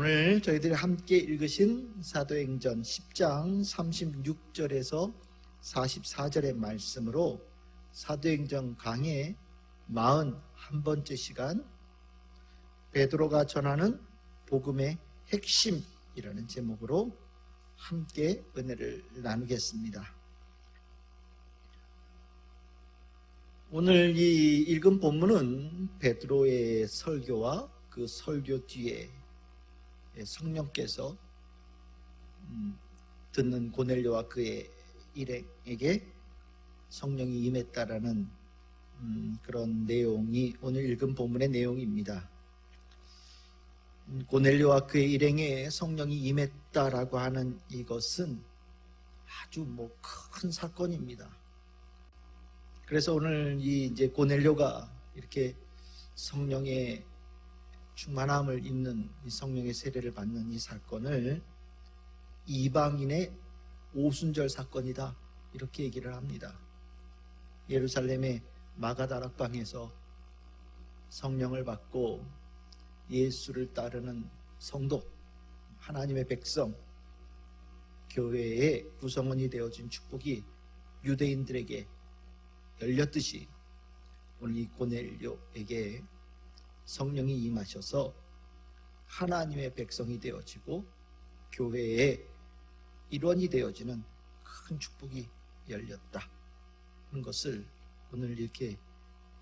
오늘 저희들이 함께 읽으신 사도행전 10장 36절에서 44절의 말씀으로 사도행전 강의 41번째 시간, 베드로가 전하는 복음의 핵심이라는 제목으로 함께 은혜를 나누겠습니다. 오늘 이 읽은 본문은 베드로의 설교와 그 설교 뒤에 성령께서 듣는 고넬료와 그의 일행에게 성령이 임했다라는 그런 내용이 오늘 읽은 본문의 내용입니다. 고넬료와 그의 일행에 성령이 임했다라고 하는 이것은 아주 큰 사건입니다. 그래서 오늘 이제 고넬료가 이렇게 성령의 충만함을 입는 이 성령의 세례를 받는 이 사건을 이방인의 오순절 사건이다, 이렇게 얘기를 합니다. 예루살렘의 마가다락방에서 성령을 받고 예수를 따르는 성도, 하나님의 백성, 교회의 구성원이 되어진 축복이 유대인들에게 열렸듯이 오늘 이 고넬료에게 성령이 임하셔서 하나님의 백성이 되어지고 교회의 일원이 되어지는 큰 축복이 열렸다 하는 것을 오늘 이렇게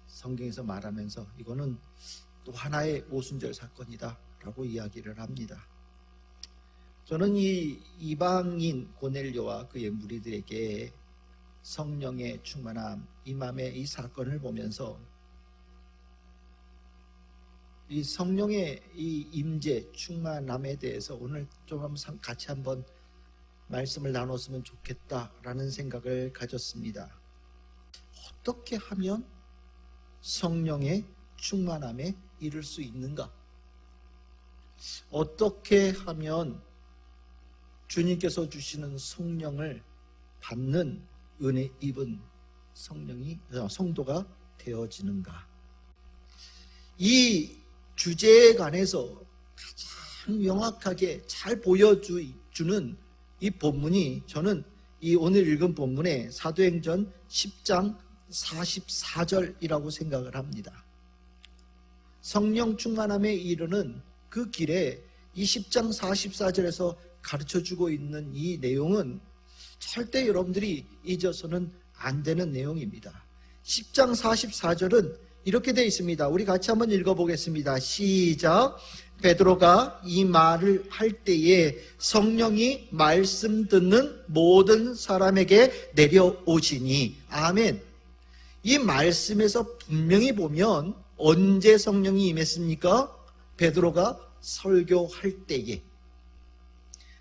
성경에서 말하면서 이거는 또 하나의 오순절 사건이다 라고 이야기를 합니다. 저는 이 이방인 고넬료와 그의 무리들에게 성령의 충만함, 임함의 이 사건을 보면서 이 성령의 이 임재, 충만함에 대해서 오늘 좀 같이 한번 말씀을 나눴으면 좋겠다라는 생각을 가졌습니다. 어떻게 하면 성령의 충만함에 이를 수 있는가? 어떻게 하면 주님께서 주시는 성령을 받는 은혜 입은 성도가 되어지는가? 이 주제에 관해서 가장 명확하게 잘 보여주는 이 본문이, 저는 이 오늘 읽은 본문의 사도행전 10장 44절이라고 생각을 합니다. 성령 충만함에 이르는 그 길에 이 10장 44절에서 가르쳐주고 있는 이 내용은 절대 여러분들이 잊어서는 안 되는 내용입니다. 10장 44절은 이렇게 되어 있습니다. 우리 같이 한번 읽어보겠습니다. 시작. 베드로가 이 말을 할 때에 성령이 말씀 듣는 모든 사람에게 내려오시니. 아멘. 이 말씀에서 분명히 보면 언제 성령이 임했습니까? 베드로가 설교할 때에,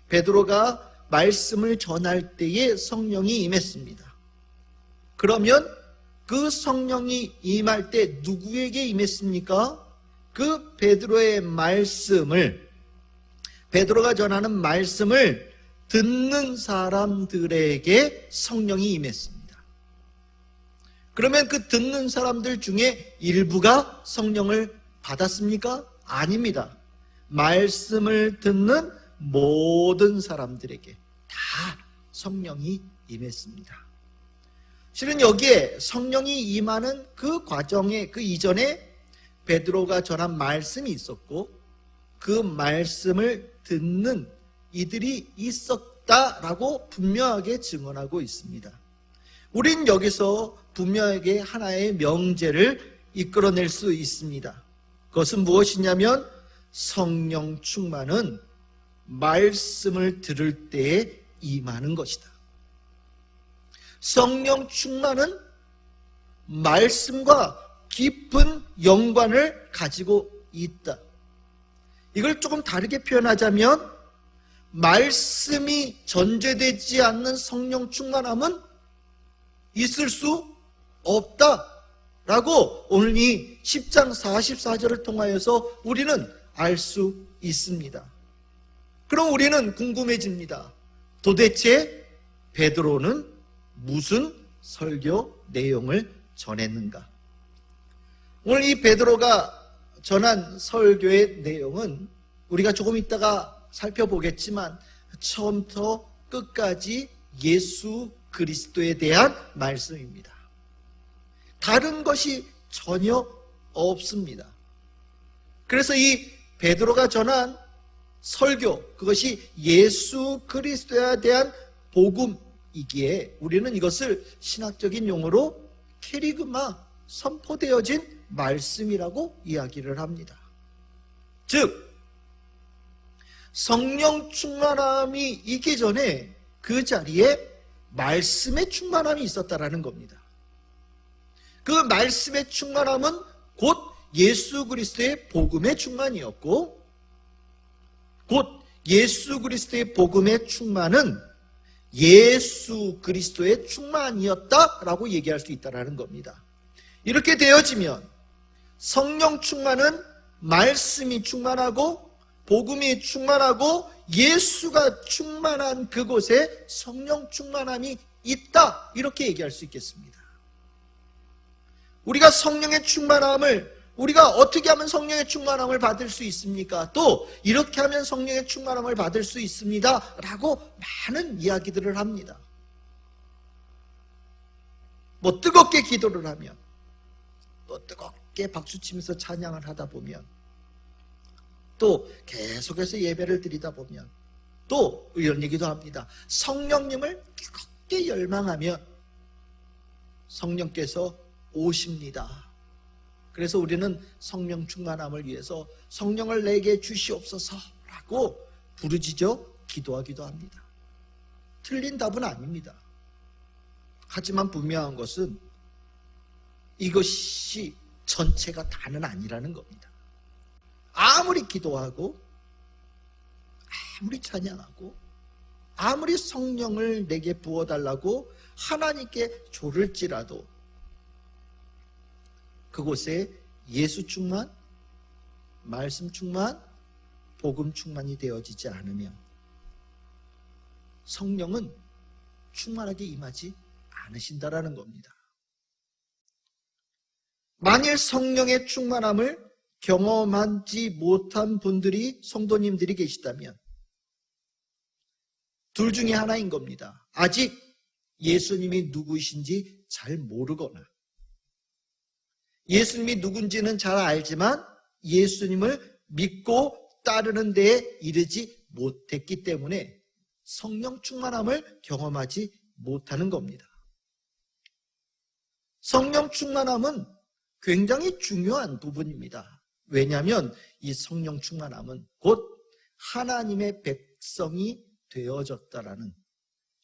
베드로가 말씀을 전할 때에 성령이 임했습니다. 그러면 그 성령이 임할 때 누구에게 임했습니까? 그 베드로의 말씀을, 베드로가 전하는 말씀을 듣는 사람들에게 성령이 임했습니다. 그러면 그 듣는 사람들 중에 일부가 성령을 받았습니까? 아닙니다. 말씀을 듣는 모든 사람들에게 다 성령이 임했습니다. 실은 여기에 성령이 임하는 그 과정에, 그 이전에 베드로가 전한 말씀이 있었고 그 말씀을 듣는 이들이 있었다라고 분명하게 증언하고 있습니다. 우린 여기서 분명하게 하나의 명제를 이끌어낼 수 있습니다. 그것은 무엇이냐면 성령 충만은 말씀을 들을 때에 임하는 것이다. 성령 충만은 말씀과 깊은 연관을 가지고 있다. 이걸 조금 다르게 표현하자면 말씀이 전제되지 않는 성령 충만함은 있을 수 없다라고 오늘 이 10장 44절을 통하여서 우리는 알 수 있습니다. 그럼 우리는 궁금해집니다. 도대체 베드로는 무슨 설교 내용을 전했는가? 오늘 이 베드로가 전한 설교의 내용은 우리가 조금 있다가 살펴보겠지만 처음부터 끝까지 예수 그리스도에 대한 말씀입니다. 다른 것이 전혀 없습니다. 그래서 이 베드로가 전한 설교, 그것이 예수 그리스도에 대한 복음이기에 우리는 이것을 신학적인 용어로 캐리그마, 선포되어진 말씀이라고 이야기를 합니다. 즉 성령 충만함이 있기 전에 그 자리에 말씀의 충만함이 있었다라는 겁니다. 그 말씀의 충만함은 곧 예수 그리스도의 복음의 충만이었고, 곧 예수 그리스도의 복음의 충만은 예수 그리스도의 충만이었다라고 얘기할 수 있다는 겁니다. 이렇게 되어지면 성령 충만은 말씀이 충만하고 복음이 충만하고 예수가 충만한 그곳에 성령 충만함이 있다, 이렇게 얘기할 수 있겠습니다. 우리가 성령의 충만함을, 우리가 어떻게 하면 성령의 충만함을 받을 수 있습니까? 또 이렇게 하면 성령의 충만함을 받을 수 있습니다 라고 많은 이야기들을 합니다. 뭐 뜨겁게 기도를 하면, 또 뜨겁게 박수치면서 찬양을 하다 보면, 또 계속해서 예배를 드리다 보면, 또 이런 얘기도 합니다. 성령님을 뜨겁게 열망하면 성령께서 오십니다. 그래서 우리는 성령 충만함을 위해서 성령을 내게 주시옵소서라고 부르짖어 기도하기도 합니다. 틀린 답은 아닙니다. 하지만 분명한 것은 이것이 전체가 다는 아니라는 겁니다. 아무리 기도하고 아무리 찬양하고 아무리 성령을 내게 부어달라고 하나님께 조를지라도 그곳에 예수 충만, 말씀 충만, 복음 충만이 되어지지 않으면 성령은 충만하게 임하지 않으신다라는 겁니다. 만일 성령의 충만함을 경험하지 못한 분들이, 성도님들이 계시다면 둘 중에 하나인 겁니다. 아직 예수님이 누구이신지 잘 모르거나, 예수님이 누군지는 잘 알지만 예수님을 믿고 따르는 데에 이르지 못했기 때문에 성령 충만함을 경험하지 못하는 겁니다. 성령 충만함은 굉장히 중요한 부분입니다. 왜냐하면 이 성령 충만함은 곧 하나님의 백성이 되어졌다라는,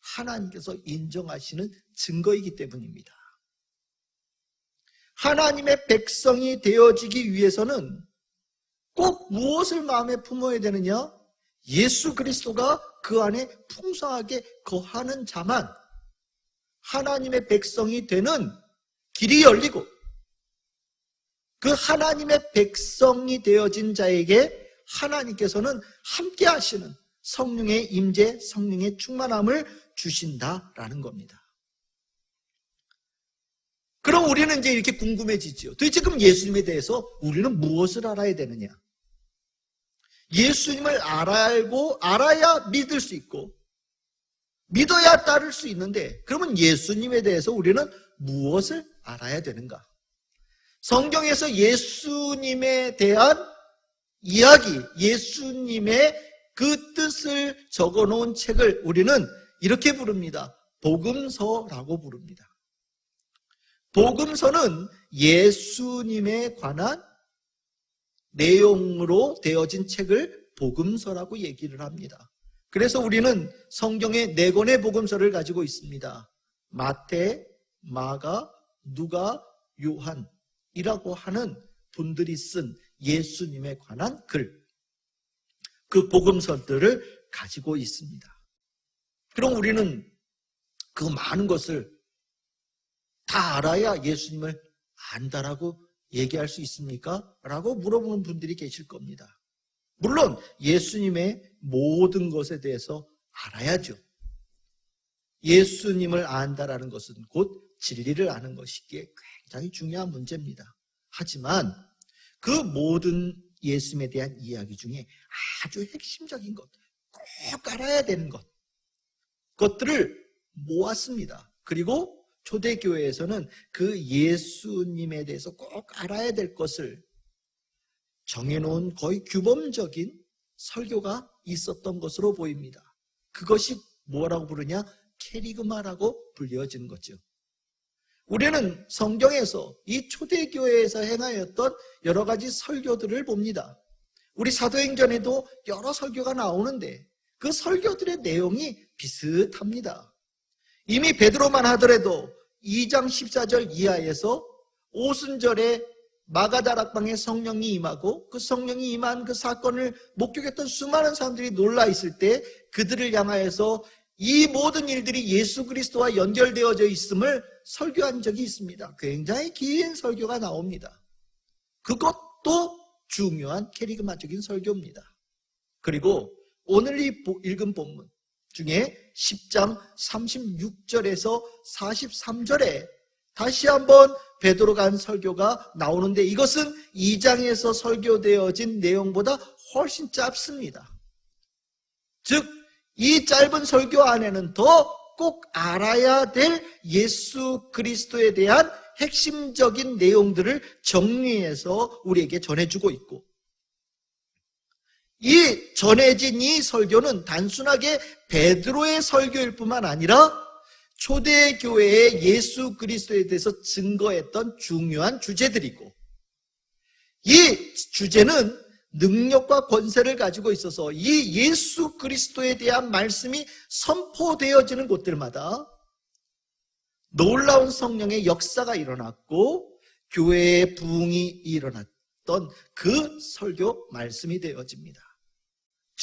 하나님께서 인정하시는 증거이기 때문입니다. 하나님의 백성이 되어지기 위해서는 꼭 무엇을 마음에 품어야 되느냐? 예수 그리스도가 그 안에 풍성하게 거하는 자만 하나님의 백성이 되는 길이 열리고, 그 하나님의 백성이 되어진 자에게 하나님께서는 함께 하시는 성령의 임재, 성령의 충만함을 주신다라는 겁니다. 그럼 우리는 이제 이렇게 궁금해지죠. 도대체 그럼 예수님에 대해서 우리는 무엇을 알아야 되느냐? 예수님을 알아야 믿을 수 있고, 믿어야 따를 수 있는데, 그러면 예수님에 대해서 우리는 무엇을 알아야 되는가? 성경에서 예수님에 대한 이야기, 예수님의 그 뜻을 적어놓은 책을 우리는 이렇게 부릅니다. 복음서라고 부릅니다. 복음서는 예수님에 관한 내용으로 되어진 책을 복음서라고 얘기를 합니다. 그래서 우리는 성경의 4권의 복음서를 가지고 있습니다. 마태, 마가, 누가, 요한이라고 하는 분들이 쓴 예수님에 관한 글, 그 복음서들을 가지고 있습니다. 그럼 우리는 그 많은 것을 다 알아야 예수님을 안다라고 얘기할 수 있습니까? 라고 물어보는 분들이 계실 겁니다. 물론 예수님의 모든 것에 대해서 알아야죠. 예수님을 안다라는 것은 곧 진리를 아는 것이기에 굉장히 중요한 문제입니다. 하지만 그 모든 예수님에 대한 이야기 중에 아주 핵심적인 것, 꼭 알아야 되는 것들을 모았습니다. 그리고 초대교회에서는 그 예수님에 대해서 꼭 알아야 될 것을 정해놓은 거의 규범적인 설교가 있었던 것으로 보입니다. 그것이 뭐라고 부르냐? 캐리그마라고 불려지는 거죠. 우리는 성경에서 이 초대교회에서 행하였던 여러 가지 설교들을 봅니다. 우리 사도행전에도 여러 설교가 나오는데 그 설교들의 내용이 비슷합니다. 이미 베드로만 하더라도 2장 14절 이하에서 오순절에 마가다락방에 성령이 임하고 그 성령이 임한 그 사건을 목격했던 수많은 사람들이 놀라 있을 때 그들을 향하여서 이 모든 일들이 예수 그리스도와 연결되어져 있음을 설교한 적이 있습니다. 굉장히 긴 설교가 나옵니다. 그것도 중요한 캐리그마적인 설교입니다. 그리고 오늘 읽은 본문 중에 10장 36절에서 43절에 다시 한번 베드로가 한 설교가 나오는데 이것은 2장에서 설교되어진 내용보다 훨씬 짧습니다. 즉, 이 짧은 설교 안에는 더 꼭 알아야 될 예수 그리스도에 대한 핵심적인 내용들을 정리해서 우리에게 전해주고 있고, 이 전해진 이 설교는 단순하게 베드로의 설교일 뿐만 아니라 초대교회의 예수 그리스도에 대해서 증거했던 중요한 주제들이고, 이 주제는 능력과 권세를 가지고 있어서 이 예수 그리스도에 대한 말씀이 선포되어지는 곳들마다 놀라운 성령의 역사가 일어났고 교회의 부흥이 일어났던 그 설교 말씀이 되어집니다.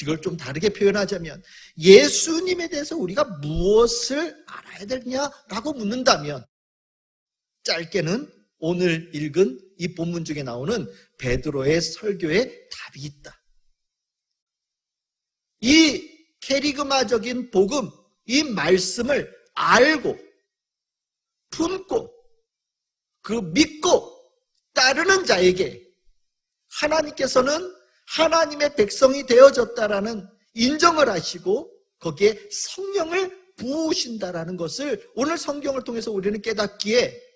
이걸 좀 다르게 표현하자면 예수님에 대해서 우리가 무엇을 알아야 되냐라고 묻는다면 짧게는 오늘 읽은 이 본문 중에 나오는 베드로의 설교에 답이 있다. 이 캐리그마적인 복음, 이 말씀을 알고 품고 그 믿고 따르는 자에게 하나님께서는 하나님의 백성이 되어졌다라는 인정을 하시고 거기에 성령을 부으신다라는 것을 오늘 성경을 통해서 우리는 깨닫기에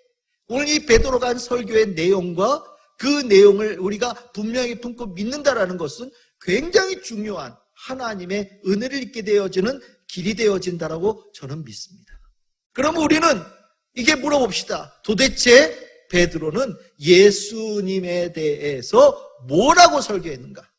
오늘 이 베드로가 한 설교의 내용과 그 내용을 우리가 분명히 품고 믿는다라는 것은 굉장히 중요한 하나님의 은혜를 입게 되어지는 길이 되어진다라고 저는 믿습니다. 그럼 우리는 이게 물어봅시다. 도대체 베드로는 예수님에 대해서 뭐라고 설교했는가?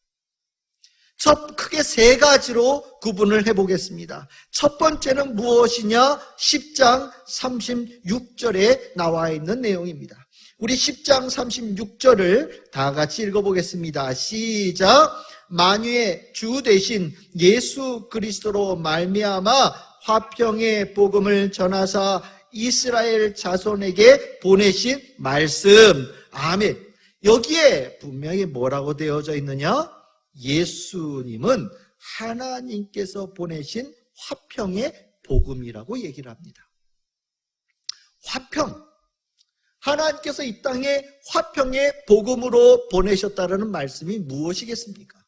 크게 세 가지로 구분을 해보겠습니다. 첫 번째는 무엇이냐? 10장 36절에 나와 있는 내용입니다. 우리 10장 36절을 다 같이 읽어보겠습니다. 시작! 만유의 주 되신 예수 그리스도로 말미암아 화평의 복음을 전하사 이스라엘 자손에게 보내신 말씀. 아멘. 여기에 분명히 뭐라고 되어져 있느냐? 예수님은 하나님께서 보내신 화평의 복음이라고 얘기를 합니다. 화평. 하나님께서 이 땅에 화평의 복음으로 보내셨다는 말씀이 무엇이겠습니까?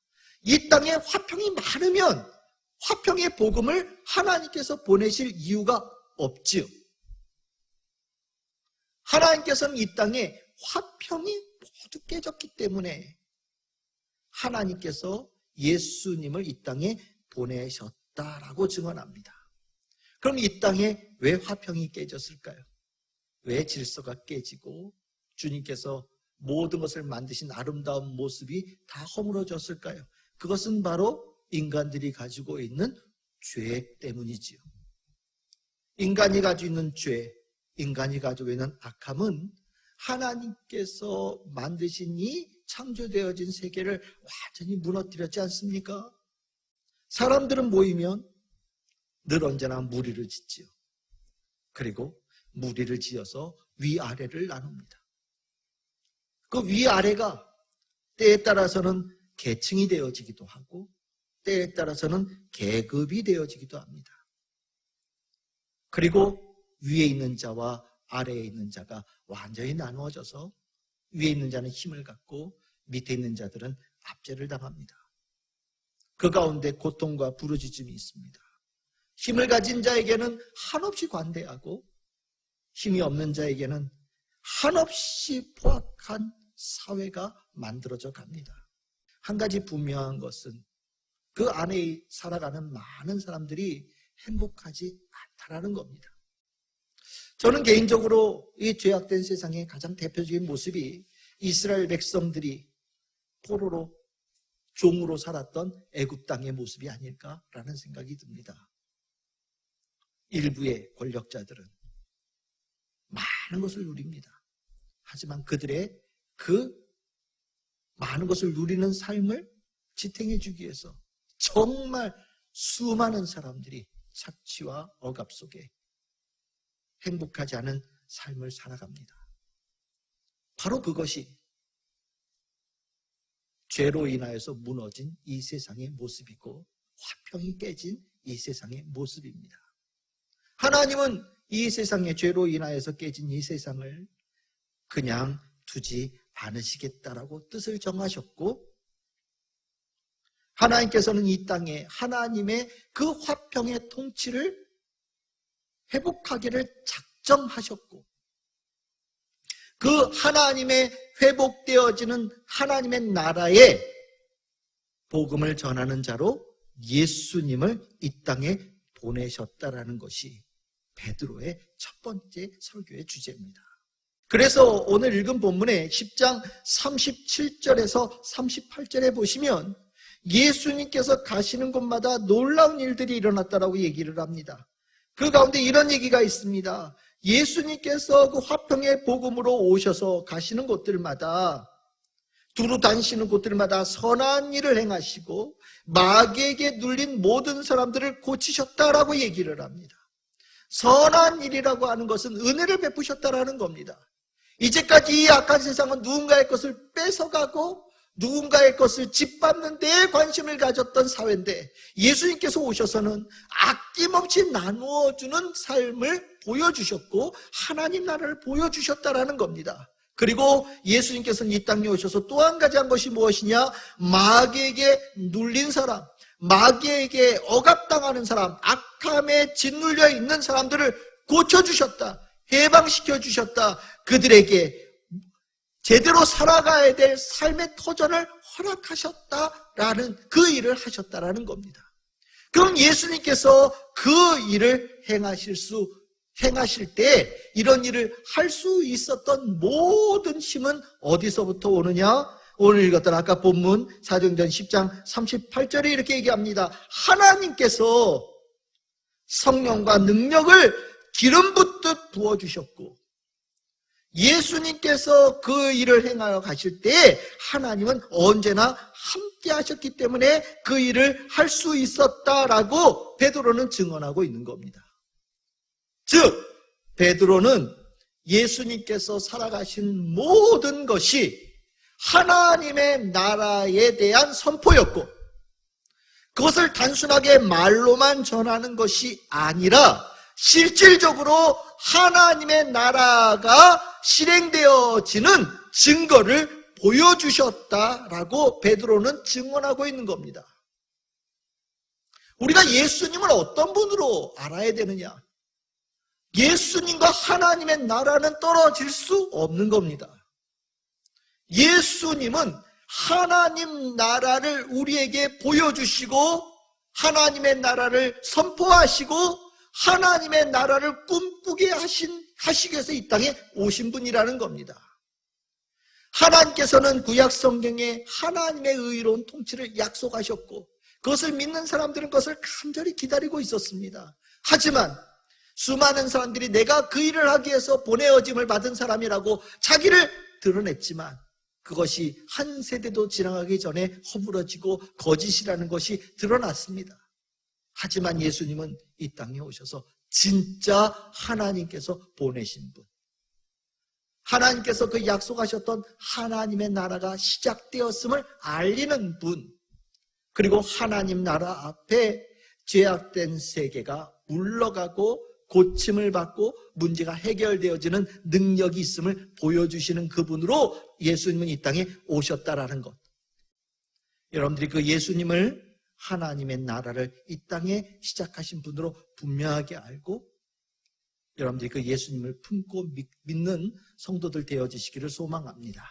이 땅에 화평이 많으면 화평의 복음을 하나님께서 보내실 이유가 없지요. 하나님께서는 이 땅에 화평이 모두 깨졌기 때문에 하나님께서 예수님을 이 땅에 보내셨다라고 증언합니다. 그럼 이 땅에 왜 화평이 깨졌을까요? 왜 질서가 깨지고 주님께서 모든 것을 만드신 아름다운 모습이 다 허물어졌을까요? 그것은 바로 인간들이 가지고 있는 죄 때문이지요. 인간이 가지고 있는 죄, 인간이 가지고 있는 악함은 하나님께서 만드신 이 창조되어진 세계를 완전히 무너뜨렸지 않습니까? 사람들은 모이면 늘 언제나 무리를 짓지요. 그리고 무리를 지어서 위아래를 나눕니다. 그 위아래가 때에 따라서는 계층이 되어지기도 하고 때에 따라서는 계급이 되어지기도 합니다. 그리고 위에 있는 자와 아래에 있는 자가 완전히 나누어져서 위에 있는 자는 힘을 갖고 밑에 있는 자들은 압제를 당합니다. 그 가운데 고통과 부르짖음이 있습니다. 힘을 가진 자에게는 한없이 관대하고 힘이 없는 자에게는 한없이 포악한 사회가 만들어져 갑니다. 한 가지 분명한 것은 그 안에 살아가는 많은 사람들이 행복하지 않다라는 겁니다. 저는 개인적으로 이 죄악된 세상의 가장 대표적인 모습이 이스라엘 백성들이 포로로 종으로 살았던 애굽 땅의 모습이 아닐까라는 생각이 듭니다. 일부의 권력자들은 많은 것을 누립니다. 하지만 그들의 그 많은 것을 누리는 삶을 지탱해 주기 위해서 정말 수많은 사람들이 착취와 억압 속에 행복하지 않은 삶을 살아갑니다. 바로 그것이 죄로 인하여서 무너진 이 세상의 모습이고 화평이 깨진 이 세상의 모습입니다. 하나님은 이 세상의 죄로 인하여서 깨진 이 세상을 그냥 두지 않으시겠다라고 뜻을 정하셨고, 하나님께서는 이 땅에 하나님의 그 화평의 통치를 회복하기를 작정하셨고, 그 하나님의 회복되어지는 하나님의 나라에 복음을 전하는 자로 예수님을 이 땅에 보내셨다라는 것이 베드로의 첫 번째 설교의 주제입니다. 그래서 오늘 읽은 본문의 10장 37절에서 38절에 보시면 예수님께서 가시는 곳마다 놀라운 일들이 일어났다라고 얘기를 합니다. 그 가운데 이런 얘기가 있습니다. 예수님께서 그 화평의 복음으로 오셔서 가시는 곳들마다, 두루 다니시는 곳들마다 선한 일을 행하시고 마귀에게 눌린 모든 사람들을 고치셨다라고 얘기를 합니다. 선한 일이라고 하는 것은 은혜를 베푸셨다라는 겁니다. 이제까지 이 악한 세상은 누군가의 것을 뺏어가고 누군가의 것을 짓밟는 데 관심을 가졌던 사회인데, 예수님께서 오셔서는 아낌없이 나누어주는 삶을 보여주셨고 하나님 나라를 보여주셨다라는 겁니다. 그리고 예수님께서는 이 땅에 오셔서 또 한 가지 한 것이 무엇이냐? 마귀에게 눌린 사람, 마귀에게 억압당하는 사람, 악함에 짓눌려 있는 사람들을 고쳐주셨다, 해방시켜 주셨다, 그들에게 제대로 살아가야 될 삶의 터전을 허락하셨다라는, 그 일을 하셨다라는 겁니다. 그럼 예수님께서 그 일을 행하실 때 이런 일을 할 수 있었던 모든 힘은 어디서부터 오느냐? 오늘 읽었던 아까 본문 사도행전 10장 38절에 이렇게 얘기합니다. 하나님께서 성령과 능력을 기름 붓듯 부어주셨고, 예수님께서 그 일을 행하여 가실 때 하나님은 언제나 함께 하셨기 때문에 그 일을 할 수 있었다라고 베드로는 증언하고 있는 겁니다. 즉 베드로는 예수님께서 살아가신 모든 것이 하나님의 나라에 대한 선포였고, 그것을 단순하게 말로만 전하는 것이 아니라 실질적으로 하나님의 나라가 실행되어지는 증거를 보여주셨다라고 베드로는 증언하고 있는 겁니다. 우리가 예수님을 어떤 분으로 알아야 되느냐? 예수님과 하나님의 나라는 떨어질 수 없는 겁니다. 예수님은 하나님 나라를 우리에게 보여주시고 하나님의 나라를 선포하시고 하나님의 나라를 꿈꾸게 하시기 위해서 이 땅에 오신 분이라는 겁니다. 하나님께서는 구약 성경에 하나님의 의로운 통치를 약속하셨고 그것을 믿는 사람들은 그것을 간절히 기다리고 있었습니다. 하지만 수많은 사람들이 내가 그 일을 하기 위해서 보내어짐을 받은 사람이라고 자기를 드러냈지만 그것이 한 세대도 지나가기 전에 허물어지고 거짓이라는 것이 드러났습니다. 하지만 예수님은 이 땅에 오셔서 진짜 하나님께서 보내신 분, 하나님께서 그 약속하셨던 하나님의 나라가 시작되었음을 알리는 분, 그리고 하나님 나라 앞에 죄악된 세계가 물러가고 고침을 받고 문제가 해결되어지는 능력이 있음을 보여주시는 그분으로 예수님은 이 땅에 오셨다라는 것. 여러분들이 그 예수님을 하나님의 나라를 이 땅에 시작하신 분으로 분명하게 알고 여러분들이 그 예수님을 품고 믿는 성도들 되어지시기를 소망합니다.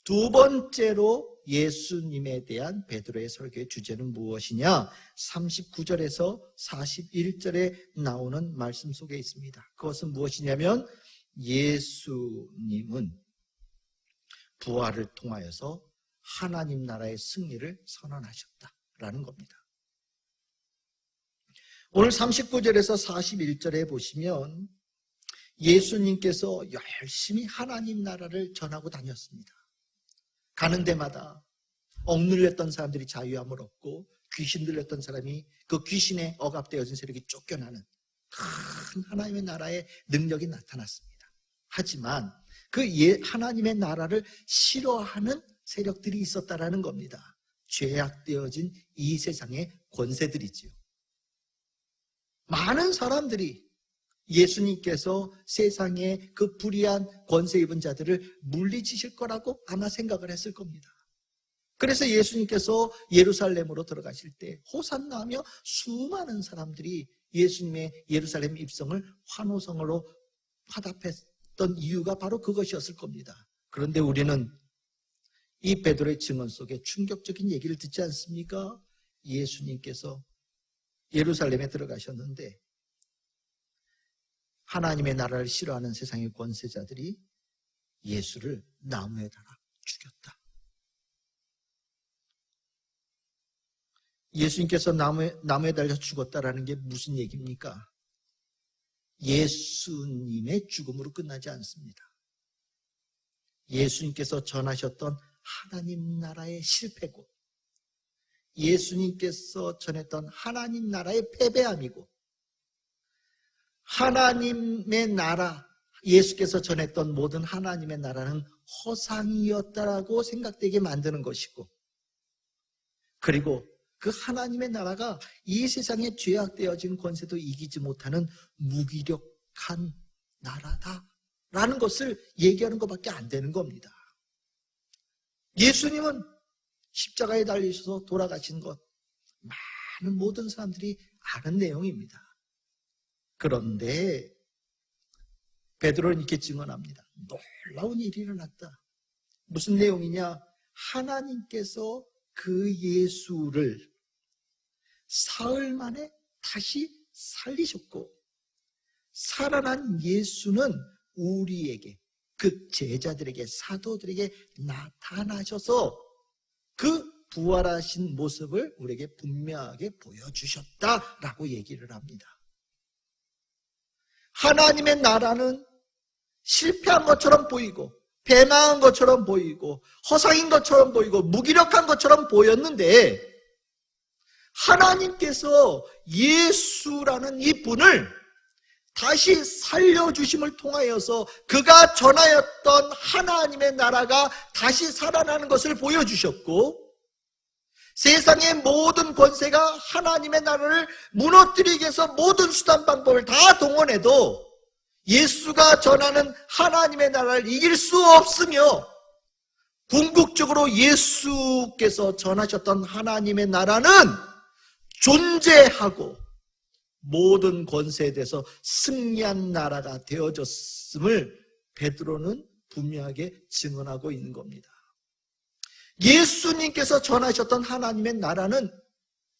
두 번째로 예수님에 대한 베드로의 설교의 주제는 무엇이냐? 39절에서 41절에 나오는 말씀 속에 있습니다. 그것은 무엇이냐면 예수님은 부활을 통하여서 하나님 나라의 승리를 선언하셨다라는 겁니다. 오늘 39절에서 41절에 보시면 예수님께서 열심히 하나님 나라를 전하고 다녔습니다. 가는 데마다 억눌렸던 사람들이 자유함을 얻고 귀신 들렸던 사람이 그 귀신에 억압되어진 세력이 쫓겨나는 큰 하나님의 나라의 능력이 나타났습니다. 하지만 그 하나님의 나라를 싫어하는 세력들이 있었다라는 겁니다. 죄악되어진 이 세상의 권세들이지요. 많은 사람들이 예수님께서 세상의 그 불의한 권세 입은 자들을 물리치실 거라고 아마 생각을 했을 겁니다. 그래서 예수님께서 예루살렘으로 들어가실 때 호산나 하며 수많은 사람들이 예수님의 예루살렘 입성을 환호성으로 화답했던 이유가 바로 그것이었을 겁니다. 그런데 우리는 이 베드로의 증언 속에 충격적인 얘기를 듣지 않습니까? 예수님께서 예루살렘에 들어가셨는데 하나님의 나라를 싫어하는 세상의 권세자들이 예수를 나무에 달아 죽였다. 예수님께서 나무에 달려 죽었다라는 게 무슨 얘기입니까? 예수님의 죽음으로 끝나지 않습니다. 예수님께서 전하셨던 하나님 나라의 실패고 예수님께서 전했던 하나님 나라의 패배함이고 하나님의 나라, 예수께서 전했던 모든 하나님의 나라는 허상이었다라고 생각되게 만드는 것이고 그리고 그 하나님의 나라가 이 세상에 죄악되어진 권세도 이기지 못하는 무기력한 나라다라는 것을 얘기하는 것밖에 안 되는 겁니다. 예수님은 십자가에 달리셔서 돌아가신 것 많은 모든 사람들이 아는 내용입니다. 그런데 베드로는 이렇게 증언합니다. 놀라운 일이 일어났다. 무슨 내용이냐? 하나님께서 그 예수를 사흘 만에 다시 살리셨고 살아난 예수는 우리에게 그 제자들에게 사도들에게 나타나셔서 그 부활하신 모습을 우리에게 분명하게 보여주셨다라고 얘기를 합니다. 하나님의 나라는 실패한 것처럼 보이고 배망한 것처럼 보이고 허상인 것처럼 보이고 무기력한 것처럼 보였는데 하나님께서 예수라는 이 분을 다시 살려주심을 통하여서 그가 전하였던 하나님의 나라가 다시 살아나는 것을 보여주셨고 세상의 모든 권세가 하나님의 나라를 무너뜨리기 위해서 모든 수단 방법을 다 동원해도 예수가 전하는 하나님의 나라를 이길 수 없으며 궁극적으로 예수께서 전하셨던 하나님의 나라는 존재하고 모든 권세에 대해서 승리한 나라가 되어졌음을 베드로는 분명하게 증언하고 있는 겁니다. 예수님께서 전하셨던 하나님의 나라는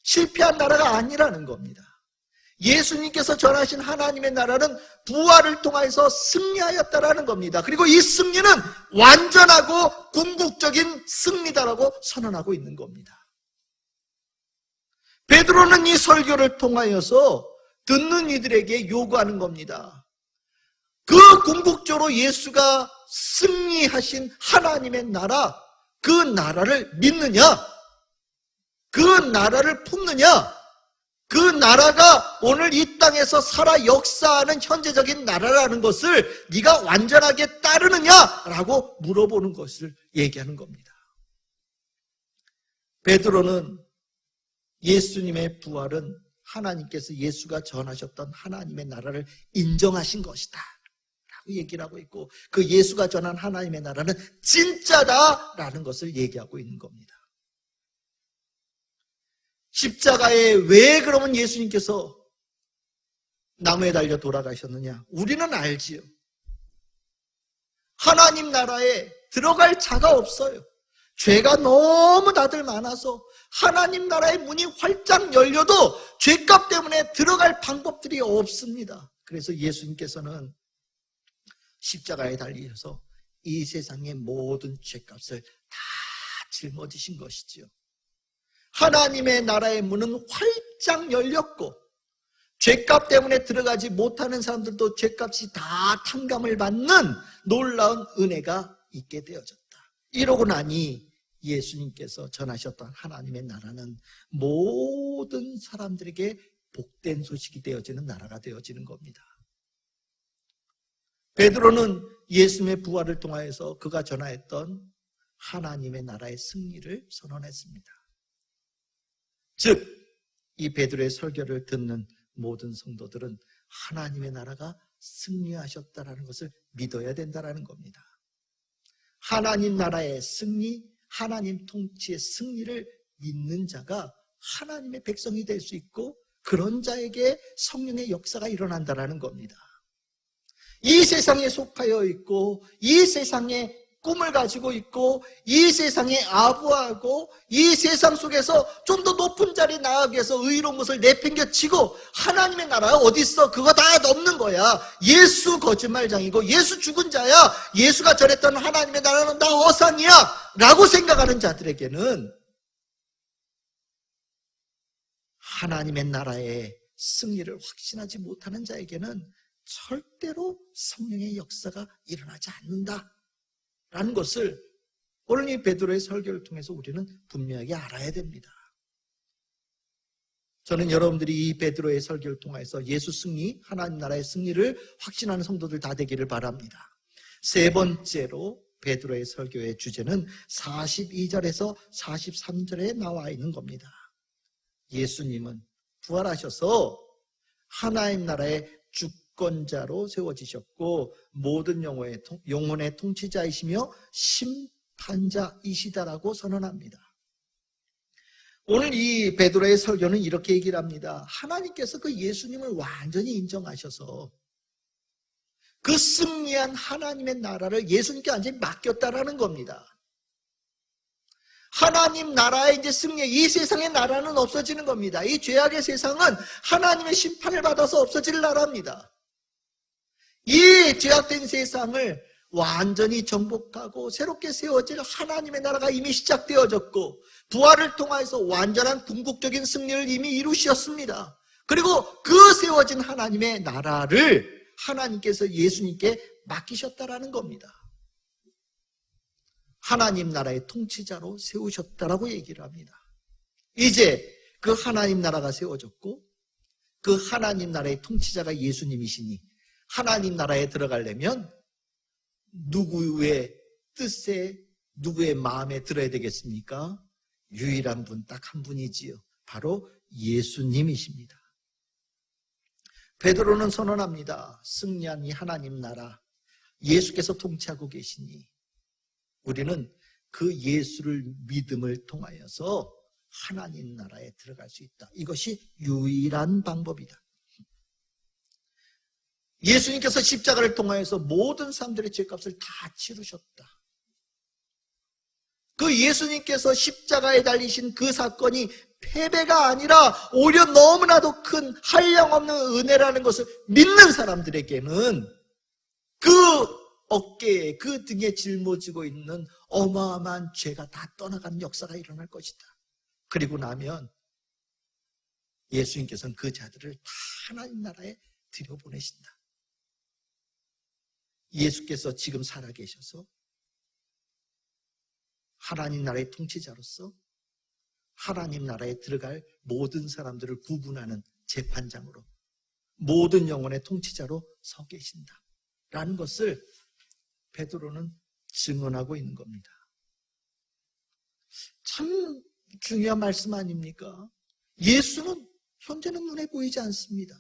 실패한 나라가 아니라는 겁니다. 예수님께서 전하신 하나님의 나라는 부활을 통해서 승리하였다라는 겁니다. 그리고 이 승리는 완전하고 궁극적인 승리다라고 선언하고 있는 겁니다. 베드로는 이 설교를 통하여서 듣는 이들에게 요구하는 겁니다. 그 궁극적으로 예수가 승리하신 하나님의 나라, 그 나라를 믿느냐? 그 나라를 품느냐? 그 나라가 오늘 이 땅에서 살아 역사하는 현재적인 나라라는 것을 네가 완전하게 따르느냐라고 물어보는 것을 얘기하는 겁니다. 베드로는 예수님의 부활은 하나님께서 예수가 전하셨던 하나님의 나라를 인정하신 것이다 라고 얘기를 하고 있고 그 예수가 전한 하나님의 나라는 진짜다 라는 것을 얘기하고 있는 겁니다. 십자가에 왜 그러면 예수님께서 나무에 달려 돌아가셨느냐? 우리는 알지요. 하나님 나라에 들어갈 자가 없어요. 죄가 너무 다들 많아서 하나님 나라의 문이 활짝 열려도 죄값 때문에 들어갈 방법들이 없습니다. 그래서 예수님께서는 십자가에 달리셔서 이 세상의 모든 죄값을 다 짊어지신 것이지요. 하나님의 나라의 문은 활짝 열렸고 죄값 때문에 들어가지 못하는 사람들도 죄값이 다 탕감을 받는 놀라운 은혜가 있게 되어졌다. 이러고 나니 예수님께서 전하셨던 하나님의 나라는 모든 사람들에게 복된 소식이 되어지는 나라가 되어지는 겁니다. 베드로는 예수님의 부활을 통하여서 그가 전하였던 하나님의 나라의 승리를 선언했습니다. 즉, 이 베드로의 설교를 듣는 모든 성도들은 하나님의 나라가 승리하셨다라는 것을 믿어야 된다라는 겁니다. 하나님 나라의 승리, 하나님 통치의 승리를 믿는 자가 하나님의 백성이 될 수 있고 그런 자에게 성령의 역사가 일어난다라는 겁니다. 이 세상에 속하여 있고 이 세상에 꿈을 가지고 있고 이 세상에 아부하고 이 세상 속에서 좀 더 높은 자리에 나아가기 위해서 의로운 것을 내팽겨치고 하나님의 나라가 어디 있어? 그거 다 넘는 거야. 예수 거짓말장이고 예수 죽은 자야. 예수가 전했던 하나님의 나라는 다 허상이야 라고 생각하는 자들에게는 하나님의 나라의 승리를 확신하지 못하는 자에게는 절대로 성령의 역사가 일어나지 않는다 라는 것을 오늘 이 베드로의 설교를 통해서 우리는 분명하게 알아야 됩니다. 저는 여러분들이 이 베드로의 설교를 통해서 예수 승리, 하나님 나라의 승리를 확신하는 성도들 다 되기를 바랍니다. 세 번째로 베드로의 설교의 주제는 42절에서 43절에 나와 있는 겁니다. 예수님은 부활하셔서 하나님 나라의 주권자로 세워지셨고 모든 영혼의 통치자이시며 심판자이시다라고 선언합니다. 오늘 이 베드로의 설교는 이렇게 얘기를 합니다. 하나님께서 그 예수님을 완전히 인정하셔서 그 승리한 하나님의 나라를 예수님께 완전히 맡겼다라는 겁니다. 하나님 나라의 이제 승리, 이 세상의 나라는 없어지는 겁니다. 이 죄악의 세상은 하나님의 심판을 받아서 없어질 나라입니다. 이 죄악된 세상을 완전히 정복하고 새롭게 세워질 하나님의 나라가 이미 시작되어졌고 부활을 통해서 완전한 궁극적인 승리를 이미 이루셨습니다. 그리고 그 세워진 하나님의 나라를 하나님께서 예수님께 맡기셨다라는 겁니다. 하나님 나라의 통치자로 세우셨다라고 얘기를 합니다. 이제 그 하나님 나라가 세워졌고 그 하나님 나라의 통치자가 예수님이시니 하나님 나라에 들어가려면 누구의 뜻에 누구의 마음에 들어야 되겠습니까? 유일한 분 딱 한 분이지요. 바로 예수님이십니다. 베드로는 선언합니다. 승리한 이 하나님 나라 예수께서 통치하고 계시니 우리는 그 예수를 믿음을 통하여서 하나님 나라에 들어갈 수 있다. 이것이 유일한 방법이다. 예수님께서 십자가를 통하여서 모든 사람들의 죄값을 다 치르셨다. 그 예수님께서 십자가에 달리신 그 사건이 패배가 아니라 오히려 너무나도 큰 한량없는 은혜라는 것을 믿는 사람들에게는 그 어깨에 그 등에 짊어지고 있는 어마어마한 죄가 다 떠나가는 역사가 일어날 것이다. 그리고 나면 예수님께서는 그 자들을 다 하나님 나라에 들여보내신다. 예수께서 지금 살아계셔서 하나님 나라의 통치자로서 하나님 나라에 들어갈 모든 사람들을 구분하는 재판장으로 모든 영혼의 통치자로 서 계신다 라는 것을 베드로는 증언하고 있는 겁니다. 참 중요한 말씀 아닙니까? 예수는 현재는 눈에 보이지 않습니다.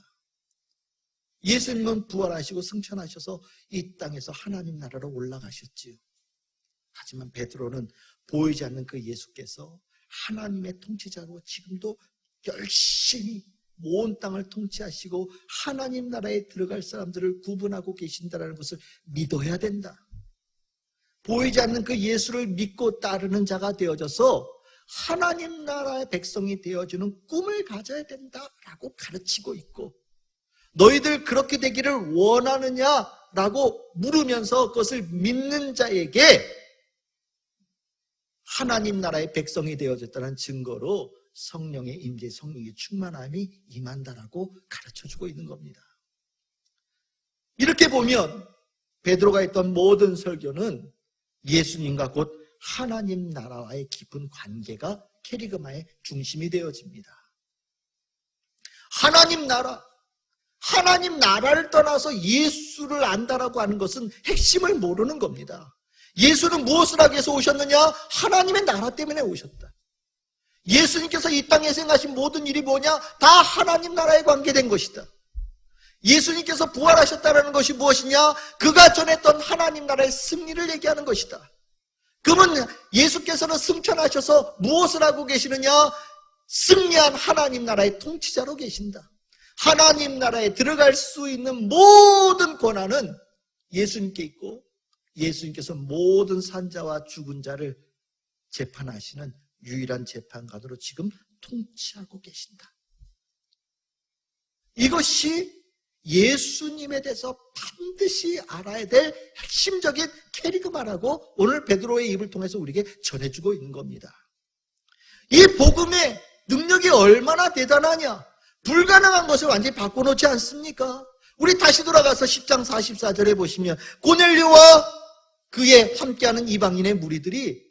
예수님은 부활하시고 승천하셔서 이 땅에서 하나님 나라로 올라가셨지요. 하지만 베드로는 보이지 않는 그 예수께서 하나님의 통치자로 지금도 열심히 온 땅을 통치하시고 하나님 나라에 들어갈 사람들을 구분하고 계신다는 것을 믿어야 된다. 보이지 않는 그 예수를 믿고 따르는 자가 되어져서 하나님 나라의 백성이 되어주는 꿈을 가져야 된다라고 가르치고 있고, 너희들 그렇게 되기를 원하느냐라고 물으면서 그것을 믿는 자에게 하나님 나라의 백성이 되어졌다는 증거로 성령의 임재, 성령의 충만함이 임한다라고 가르쳐주고 있는 겁니다. 이렇게 보면 베드로가 했던 모든 설교는 예수님과 곧 하나님 나라와의 깊은 관계가 캐리그마의 중심이 되어집니다. 하나님 나라를 떠나서 예수를 안다라고 하는 것은 핵심을 모르는 겁니다. 예수는 무엇을 하기 위해서 오셨느냐? 하나님의 나라 때문에 오셨다. 예수님께서 이 땅에 행하신 모든 일이 뭐냐? 다 하나님 나라에 관계된 것이다. 예수님께서 부활하셨다는 것이 무엇이냐? 그가 전했던 하나님 나라의 승리를 얘기하는 것이다. 그러면 예수께서는 승천하셔서 무엇을 하고 계시느냐? 승리한 하나님 나라의 통치자로 계신다. 하나님 나라에 들어갈 수 있는 모든 권한은 예수님께 있고, 예수님께서 모든 산자와 죽은 자를 재판하시는 유일한 재판관으로 지금 통치하고 계신다. 이것이 예수님에 대해서 반드시 알아야 될 핵심적인 캐리그마라고 오늘 베드로의 입을 통해서 우리에게 전해주고 있는 겁니다. 이 복음의 능력이 얼마나 대단하냐? 불가능한 것을 완전히 바꿔놓지 않습니까? 우리 다시 돌아가서 10장 44절에 보시면 고넬료와 그의 함께하는 이방인의 무리들이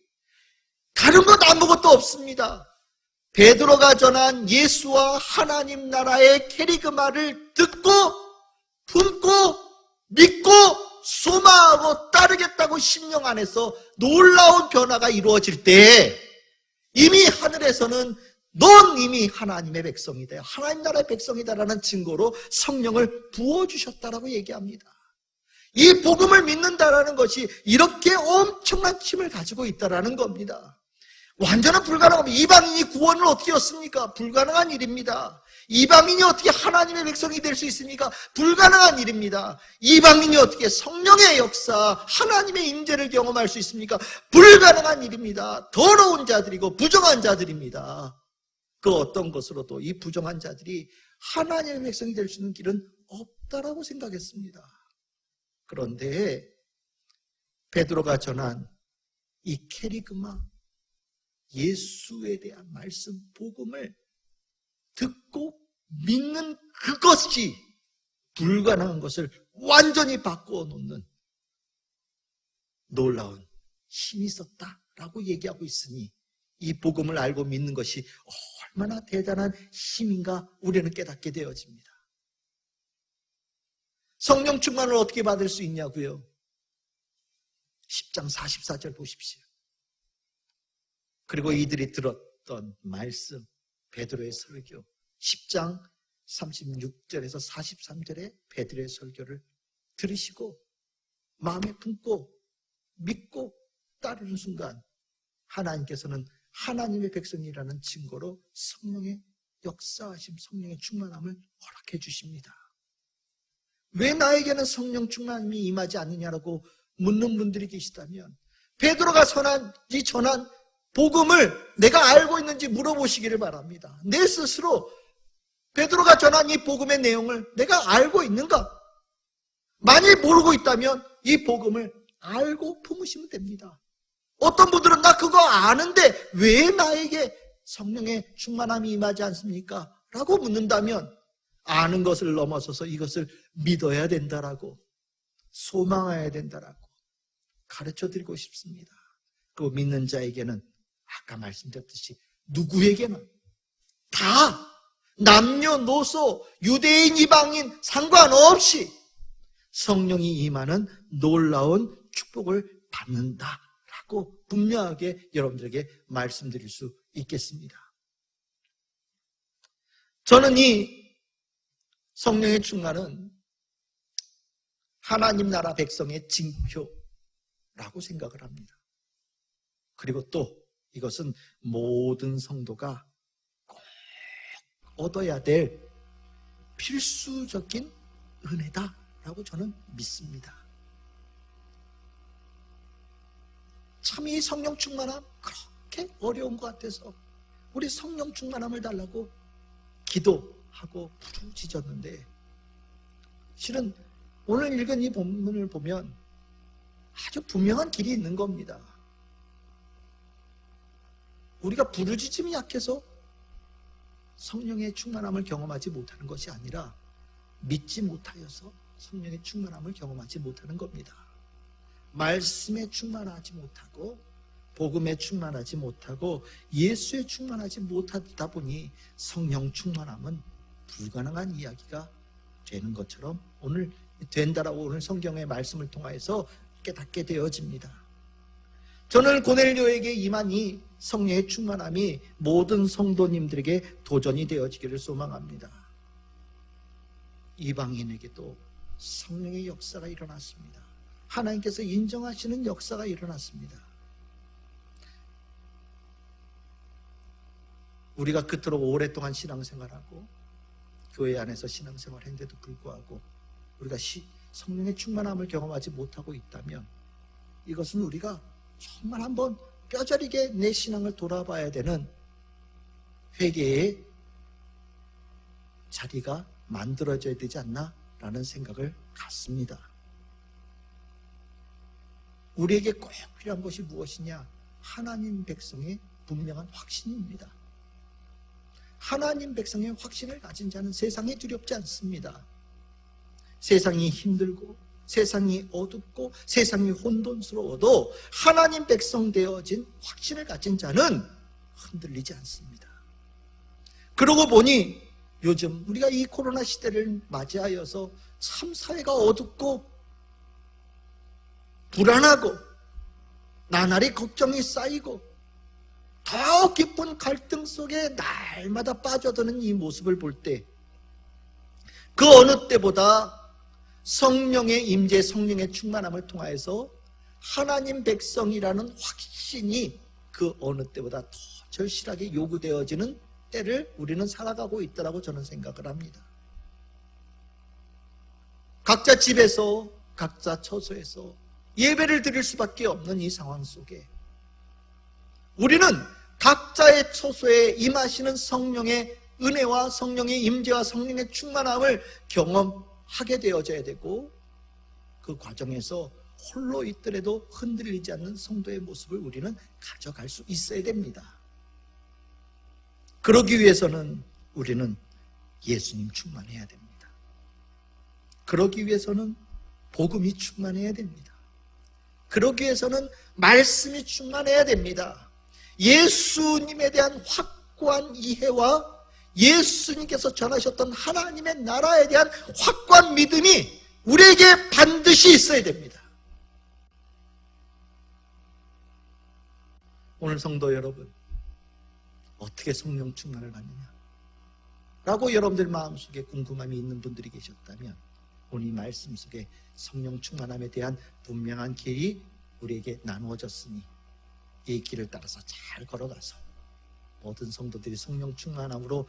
다른 것 아무것도 없습니다. 베드로가 전한 예수와 하나님 나라의 캐리그마를 듣고 품고 믿고 소망하고 따르겠다고 심령 안에서 놀라운 변화가 이루어질 때 이미 하늘에서는 넌 이미 하나님의 백성이다, 하나님 나라의 백성이다라는 증거로 성령을 부어주셨다라고 얘기합니다. 이 복음을 믿는다라는 것이 이렇게 엄청난 힘을 가지고 있다라는 겁니다. 완전한 불가능합니다. 이방인이 구원을 어떻게 얻습니까? 불가능한 일입니다. 이방인이 어떻게 하나님의 백성이 될 수 있습니까? 불가능한 일입니다. 이방인이 어떻게 성령의 역사, 하나님의 임재를 경험할 수 있습니까? 불가능한 일입니다. 더러운 자들이고 부정한 자들입니다. 그 어떤 것으로도 이 부정한 자들이 하나님의 백성이 될 수 있는 길은 없다라고 생각했습니다. 그런데 베드로가 전한 이 캐리그마, 예수에 대한 말씀, 복음을 듣고 믿는 그것이 불가능한 것을 완전히 바꾸어 놓는 놀라운 힘이 있었다라고 얘기하고 있으니 이 복음을 알고 믿는 것이 얼마나 대단한 힘인가 우리는 깨닫게 되어집니다. 성령 충만을 어떻게 받을 수 있냐고요? 10장 44절 보십시오. 그리고 이들이 들었던 말씀, 베드로의 설교, 10장 36절에서 43절의 베드로의 설교를 들으시고 마음에 품고 믿고 따르는 순간 하나님께서는 하나님의 백성이라는 증거로 성령의 역사하심, 성령의 충만함을 허락해 주십니다. 왜 나에게는 성령 충만함이 임하지 않느냐라고 묻는 분들이 계시다면 베드로가 전한 복음을 내가 알고 있는지 물어보시기를 바랍니다. 내 스스로 베드로가 전한 이 복음의 내용을 내가 알고 있는가? 만일 모르고 있다면 이 복음을 알고 품으시면 됩니다. 어떤 분들은 나 그거 아는데 왜 나에게 성령의 충만함이 임하지 않습니까? 라고 묻는다면 아는 것을 넘어서서 이것을 믿어야 된다라고, 소망해야 된다라고 가르쳐드리고 싶습니다. 그 믿는 자에게는 아까 말씀드렸듯이 누구에게나 다 남녀노소 유대인 이방인 상관없이 성령이 임하는 놀라운 축복을 받는다라고 분명하게 여러분들에게 말씀드릴 수 있겠습니다. 저는 이 성령의 충만은 하나님 나라 백성의 징표라고 생각을 합니다. 그리고 또 이것은 모든 성도가 꼭 얻어야 될 필수적인 은혜다라고 저는 믿습니다. 참 이 성령 충만함 그렇게 어려운 것 같아서 우리 성령 충만함을 달라고 기도하고 부르짖었는데, 실은 오늘 읽은 이 본문을 보면 아주 분명한 길이 있는 겁니다. 우리가 부르짖음이 약해서 성령의 충만함을 경험하지 못하는 것이 아니라 믿지 못하여서 성령의 충만함을 경험하지 못하는 겁니다. 말씀에 충만하지 못하고 복음에 충만하지 못하고 예수에 충만하지 못하다 보니 성령 충만함은 불가능한 이야기가 되는 것처럼 오늘 된다라고 오늘 성경의 말씀을 통하여서 깨닫게 되어집니다. 저는 고넬료에게 임한 이 성령의 충만함이 모든 성도님들에게 도전이 되어지기를 소망합니다. 이방인에게도 성령의 역사가 일어났습니다. 하나님께서 인정하시는 역사가 일어났습니다. 우리가 그토록 오랫동안 신앙생활하고 교회 안에서 신앙생활을 했는데도 불구하고 우리가 성령의 충만함을 경험하지 못하고 있다면 이것은 우리가 정말 한번 뼈저리게 내 신앙을 돌아봐야 되는 회개의 자리가 만들어져야 되지 않나라는 생각을 갖습니다. 우리에게 꼭 필요한 것이 무엇이냐? 하나님 백성의 분명한 확신입니다. 하나님 백성의 확신을 가진 자는 세상이 두렵지 않습니다. 세상이 힘들고 세상이 어둡고 세상이 혼돈스러워도 하나님 백성 되어진 확신을 가진 자는 흔들리지 않습니다. 그러고 보니 요즘 우리가 이 코로나 시대를 맞이하여서 참 사회가 어둡고 불안하고 나날이 걱정이 쌓이고 더 깊은 갈등 속에 날마다 빠져드는 이 모습을 볼 때 그 어느 때보다 성령의 임재, 성령의 충만함을 통하여서 하나님 백성이라는 확신이 그 어느 때보다 더 절실하게 요구되어지는 때를 우리는 살아가고 있다고 저는 생각을 합니다. 각자 집에서 각자 처소에서 예배를 드릴 수밖에 없는 이 상황 속에 우리는 각자의 처소에 임하시는 성령의 은혜와 성령의 임재와 성령의 충만함을 경험하게 되어져야 되고 그 과정에서 홀로 있더라도 흔들리지 않는 성도의 모습을 우리는 가져갈 수 있어야 됩니다. 그러기 위해서는 우리는 예수님 충만해야 됩니다. 그러기 위해서는 복음이 충만해야 됩니다. 그러기 위해서는 말씀이 충만해야 됩니다. 예수님에 대한 확고한 이해와 예수님께서 전하셨던 하나님의 나라에 대한 확고한 믿음이 우리에게 반드시 있어야 됩니다. 오늘 성도 여러분, 어떻게 성령 충만을 받느냐? 라고 여러분들 마음속에 궁금함이 있는 분들이 계셨다면 오늘 이 말씀 속에 성령 충만함에 대한 분명한 길이 우리에게 나누어졌으니 이 길을 따라서 잘 걸어가서 모든 성도들이 성령 충만함으로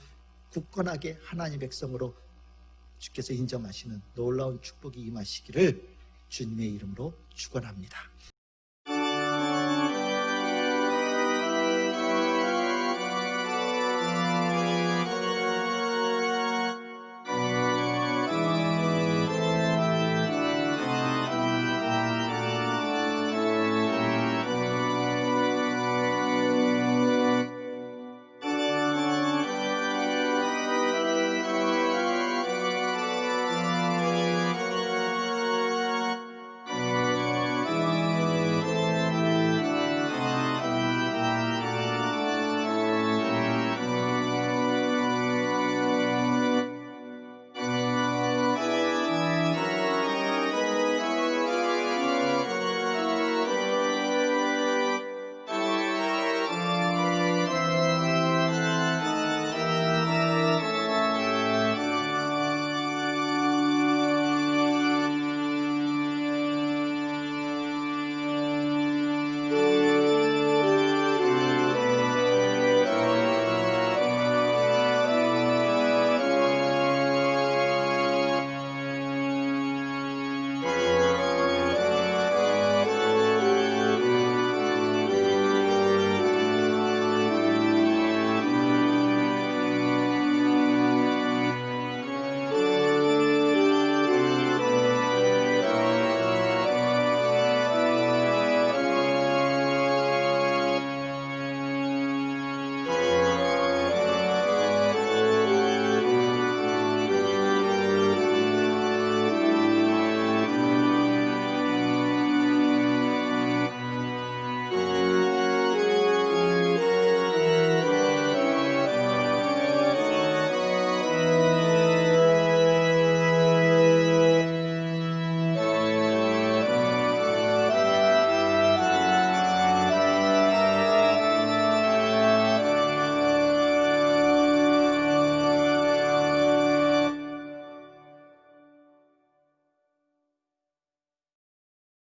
굳건하게 하나님의 백성으로 주께서 인정하시는 놀라운 축복이 임하시기를 주님의 이름으로 축원합니다.